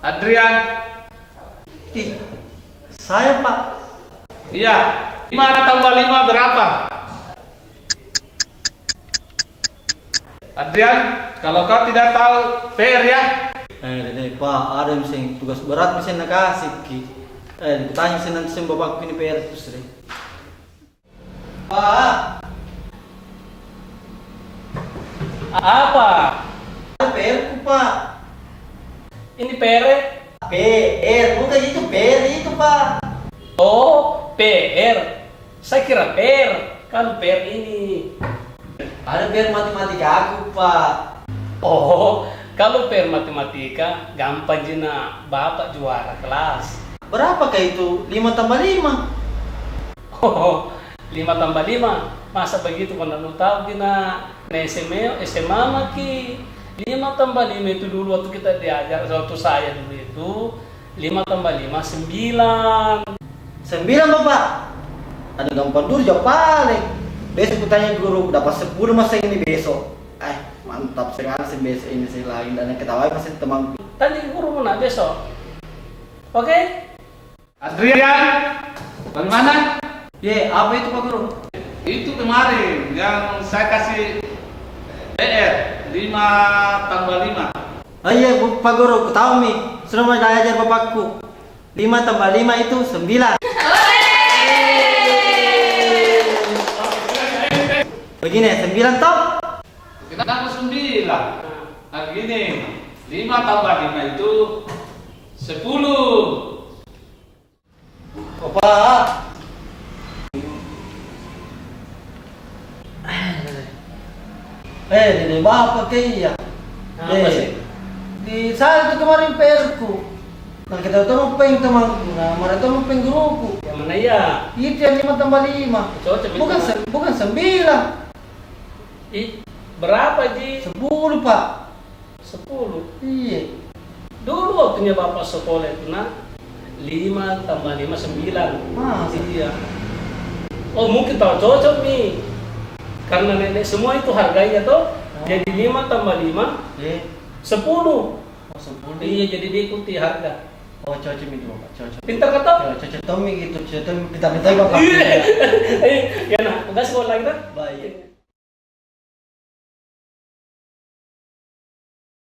Adrian. Ih, saya Pak. Iya. 5 tambah 5 berapa? Adrian, kalau kau tidak tahu, fair ya. Dede Pak, ada yang tugas berat mesin nak kasih ki. Ditanya sih nanti sama bapakku ini PR terus deh. Pak, Apa? ada PR ku Pak. Ini PR? PR, bukan itu PR itu Pak. Oh, PR. Saya kira PR. Kalau PR ini. Ada PR matematika aku Pak. Oh, kalau PR matematika gampang jina Bapak juara kelas. Berapakah itu? 5 tambah 5. Oh, 5 tambah 5. Masa begitu mana lu tahu jina SMA maki 5 tambah 5 itu dulu waktu kita diajar waktu saya dulu itu 5 tambah 5 9. 9 Bapak. Ada gampang dulu jawab paling. Besok ku tanya guru dapat 10 masa ini besok. Mantap sekali sih besok ini sih lain dan yang ketawa masih temanku. Tadi guru mana besok? Oke? Adrian, bagaimana? Apa itu Pak Guru? Itu kemarin yang saya kasih PR 5 tambah 5. Iya Pak Guru, ku tahu Mi. Sudah mau diajar bapakku. 5 tambah 5 itu 9. Begini 9 top. Kenapa 9? Nah gini, 5 tambah 5 itu 10. Bapak. Dede bapak kaya. Apa sih? Di saya itu kemarin PR-ku. Nah kita tahu peng temanku, nah mereka mau peng guruku. Yang mana ya? Itu yang 5 tambah 5. Cocok itu. Bukan 9. Berapa Ji? 10 Pak. 10. Iya. Dulu waktunya Bapak sekolah itu nak 5 tambah 5 9. Masa? Iya. Oh mungkin tahu cocok nih. Karena nenek semua itu harganya toh. Jadi 5 tambah 5 10. 10. Iya jadi diikuti harga. Oh cocok itu Bapak, cocok. Pintar kata? Cocok Tommy gitu, cocok Tommy. Kita minta Bapak. Iya. Ya nah, udah sekolah lagi dah. Baik.